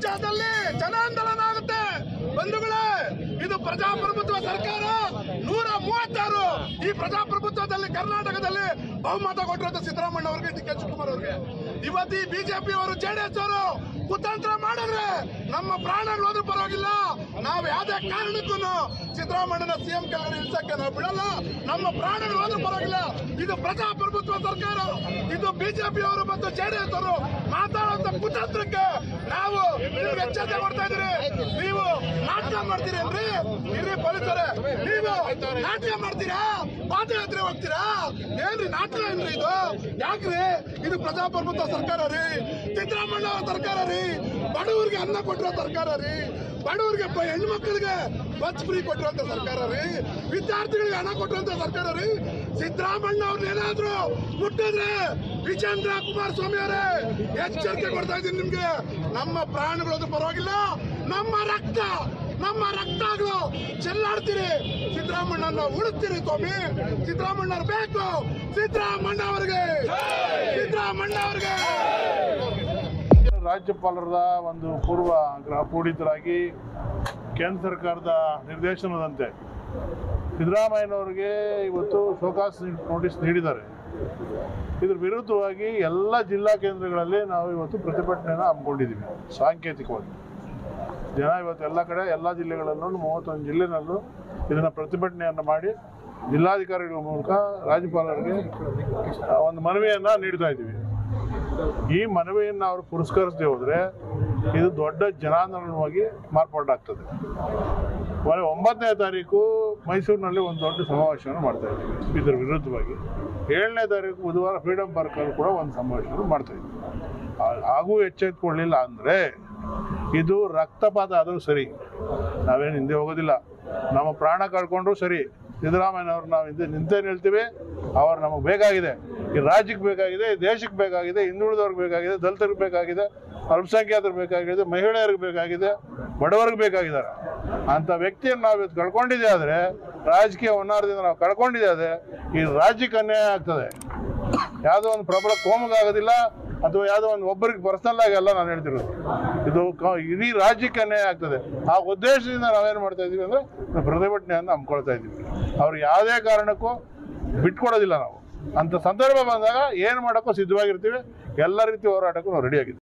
ರಾಜ್ಯದಲ್ಲಿ ಜನಾಂದೋಲನ ಆಗುತ್ತೆ ಬಂಧುಗಳೇ. ಇದು ಪ್ರಜಾಪ್ರಭುತ್ವ ಸರ್ಕಾರ 136 ಈ ಪ್ರಜಾಪ್ರಭುತ್ವದಲ್ಲಿ ಕರ್ನಾಟಕದಲ್ಲಿ ಬಹುಮತ ಕೊಟ್ಟಿರೋದು ಸಿದ್ದರಾಮಯ್ಯ ಅವರಿಗೆ, ಡಿ ಕೆ ಶಿವಕುಮಾರ್ ಅವರಿಗೆ. ಇವತ್ತು ಈ ಬಿಜೆಪಿ ಅವರು ಜೆಡಿಎಸ್ ಅವರು ಕುತಂತ್ರ ಮಾಡಿದ್ರೆ ನಮ್ಮ ಪ್ರಾಣಗಳು ಹೋದ್ರೂ ಪರವಾಗಿಲ್ಲ, ನಾವು ಯಾವುದೇ ಕಾರಣಕ್ಕೂ ಸಿದ್ದರಾಮಯ್ಯನ ಸಿಎಂ ಕೆಳಗಡೆ ಇಳಿಸಕ್ಕೆ ನಾವು ಬಿಡಲ್ಲ, ನಮ್ಮ ಪ್ರಾಣಗಳು ಹೋದ್ರೂ ಪರವಾಗಿಲ್ಲ. ಇದು ಪ್ರಜಾಪ್ರಭುತ್ವ ಸರ್ಕಾರ. ಇದು ಬಿಜೆಪಿ ಅವರು ಮತ್ತು ಜೆಡಿಎಸ್ ಅವರು ಮಾತಾಡುವಂತ ಕುತಂತ್ರಕ್ಕೆ ನಾವು ಎಚ್ಚರಿಕೆ ಕೊಡ್ತಾ ಇದ್ದೀರಿ. ನೀವು ನಾಟಕ ಮಾಡ್ತೀರೇನ್ರಿ? ಇರ್ರಿ ಪೊಲೀಸರೇ, ನೀವು ನಾಟಕ ಮಾಡ್ತೀರಾ? ಪಾದಯಾತ್ರೆ ಹೋಗ್ತೀರಾ? ಏನ್ರಿ ನಾಟಕ ಏನ್ರಿ ಇದು? ಯಾಕ್ರಿ? ಇದು ಪ್ರಜಾಪ್ರಭುತ್ವ ಸರ್ಕಾರ ರೀ, ಸಿದ್ದರಾಮಯ್ಯ ಅವರ ಸರ್ಕಾರ ರೀ, ಬಡವರಿಗೆ ಅನ್ನ ಕೊಟ್ಟಿರೋ ಸರ್ಕಾರ ರೀ, ಬಡವರಿಗೆ ಹೆಣ್ಮಕ್ಳಿಗೆ ಬಸ್ ಫ್ರೀ ಕೊಟ್ಟಿರುವಂತ ಸರ್ಕಾರ ರೀ, ವಿದ್ಯಾರ್ಥಿಗಳಿಗೆ ಹಣ ಕೊಟ್ಟಿರುವಂತ ಸರ್ಕಾರ ರೀ. ಸಿದ್ದರಾಮಯ್ಯ ಅವ್ರನ್ನ ಏನಾದ್ರು ಮುಟ್ಟಿದ್ರೆ ವಿಜೇಂದ್ರ ಕುಮಾರಸ್ವಾಮಿ ಅವರೇ ಎಚ್ಚರಿಕೆ ಕೊಡ್ತಾ ಇದ್ದೀನಿ ನಿಮ್ಗೆ. ನಮ್ಮ ಪ್ರಾಣಗಳದು ಪರವಾಗಿಲ್ಲ, ನಮ್ಮ ರಕ್ತಗಳು ಚೆಲ್ಲಾಡ್ತೀರಿ, ಸಿದ್ದರಾಮಯ್ಯನ ಉಳಿಸ್ತೀರಿ ಸ್ವಾಮಿ. ಸಿದ್ದರಾಮಯ್ಯ ಬೇಕು, ಸಿದ್ದರಾಮಯ್ಯ ಅವರಿಗೆ. ರಾಜ್ಯಪಾಲರ ಒಂದು ಪೂರ್ವ ಪೂಡಿತರಾಗಿ ಕೇಂದ್ರ ಸರ್ಕಾರದ ನಿರ್ದೇಶನದಂತೆ ಸಿದ್ದರಾಮಯ್ಯನವರಿಗೆ ಇವತ್ತು ಶೋಕಾಸ್ ನೋಟಿಸ್ ನೀಡಿದ್ದಾರೆ. ಇದ್ರ ವಿರುದ್ಧವಾಗಿ ಎಲ್ಲ ಜಿಲ್ಲಾ ಕೇಂದ್ರಗಳಲ್ಲಿ ನಾವು ಇವತ್ತು ಪ್ರತಿಭಟನೆಯನ್ನು ಹಮ್ಮಿಕೊಂಡಿದ್ದೀವಿ. ಸಾಂಕೇತಿಕವಾಗಿ ಜನ ಇವತ್ತು ಎಲ್ಲ ಕಡೆ ಎಲ್ಲ ಜಿಲ್ಲೆಗಳಲ್ಲೂ 31 ಜಿಲ್ಲೆನಲ್ಲೂ ಇದನ್ನು ಪ್ರತಿಭಟನೆಯನ್ನು ಮಾಡಿ ಜಿಲ್ಲಾಧಿಕಾರಿಗಳ ಮೂಲಕ ರಾಜ್ಯಪಾಲರಿಗೆ ಒಂದು ಮನವಿಯನ್ನು ನೀಡ್ತಾ ಇದ್ದೀವಿ. ಈ ಮನವಿಯನ್ನು ಅವರು ಪುರಸ್ಕರಿಸದೆ ಹೋದರೆ ಇದು ದೊಡ್ಡ ಜನಾಂದೋಲನವಾಗಿ ಮಾರ್ಪಾಡಾಗ್ತದೆ. 9ನೇ ತಾರೀಕು ಮೈಸೂರಿನಲ್ಲಿ ಒಂದು ದೊಡ್ಡ ಸಮಾವೇಶವನ್ನು ಮಾಡ್ತಾ ಇದ್ದೀವಿ ಇದರ ವಿರುದ್ಧವಾಗಿ. 7ನೇ ತಾರೀಕು ಬುಧವಾರ ಫ್ರೀಡಮ್ ಪಾರ್ಕಲ್ಲಿ ಕೂಡ ಒಂದು ಸಮಾವೇಶವನ್ನು ಮಾಡ್ತಾ ಇದ್ದೀವಿ. ಹಾಗೂ ಎಚ್ಚೆತ್ತುಕೊಳ್ಳಿಲ್ಲ ಅಂದರೆ ಇದು ರಕ್ತಪಾತ ಆದರೂ ಸರಿ, ನಾವೇನು ಹಿಂದೆ ಹೋಗೋದಿಲ್ಲ. ನಮ್ಮ ಪ್ರಾಣ ಕಳ್ಕೊಂಡ್ರೂ ಸರಿ, ಸಿದ್ದರಾಮಯ್ಯನವ್ರು ನಾವು ಹಿಂದೆ ನಿಂತೇ ನಿಲ್ತೀವಿ. ಅವ್ರು ನಮಗೆ ಬೇಕಾಗಿದೆ, ಈ ರಾಜ್ಯಕ್ಕೆ ಬೇಕಾಗಿದೆ, ಈ ದೇಶಕ್ಕೆ ಬೇಕಾಗಿದೆ, ಹಿಂದುಳಿದವ್ರಿಗೆ ಬೇಕಾಗಿದೆ, ದಲಿತರಿಗೆ ಬೇಕಾಗಿದೆ, ಅಲ್ಪಸಂಖ್ಯಾತರಿಗೆ ಬೇಕಾಗಿದೆ, ಮಹಿಳೆಯರಿಗೆ ಬೇಕಾಗಿದೆ, ಬಡವರಿಗೆ ಬೇಕಾಗಿದ್ದಾರೆ. ಅಂಥ ವ್ಯಕ್ತಿಯನ್ನು ನಾವು ಇವತ್ತು ಕಳ್ಕೊಂಡಿದ್ದೆ ಆದರೆ, ರಾಜಕೀಯ ಹೊನ್ನಾರದಿಂದ ನಾವು ಕಳ್ಕೊಂಡಿದ್ದೆ ಆದರೆ ಈ ರಾಜ್ಯಕ್ಕೆ ಅನ್ಯಾಯ ಆಗ್ತದೆ. ಯಾವುದೋ ಒಂದು ಪ್ರಬಲ ಕೋಮಗಾಗೋದಿಲ್ಲ, ಅಥವಾ ಯಾವುದೋ ಒಂದು ಒಬ್ಬರಿಗೆ ಪರ್ಸನಲ್ ಆಗಿ ಅಲ್ಲ ನಾನು ಹೇಳ್ತಿರೋದು. ಇದು ಇಡೀ ರಾಜ್ಯಕ್ಕೆ ಅನ್ಯಾಯ ಆಗ್ತದೆ. ಆ ಉದ್ದೇಶದಿಂದ ನಾವೇನು ಮಾಡ್ತಾ ಇದ್ದೀವಿ ಅಂದರೆ ಪ್ರತಿಭಟನೆಯನ್ನು ಹಮ್ಮಿಕೊಳ್ತಾ ಇದ್ದೀವಿ. ಅವ್ರು ಯಾವುದೇ ಕಾರಣಕ್ಕೂ ಬಿಟ್ಕೊಡೋದಿಲ್ಲ ನಾವು. ಅಂಥ ಸಂದರ್ಭ ಬಂದಾಗ ಏನು ಮಾಡೋಕ್ಕೂ ಸಿದ್ಧವಾಗಿರ್ತೀವಿ. ಎಲ್ಲ ರೀತಿ ಹೋರಾಟಕ್ಕೂ ನಾವು ರೆಡಿಯಾಗಿದ್ದೀವಿ.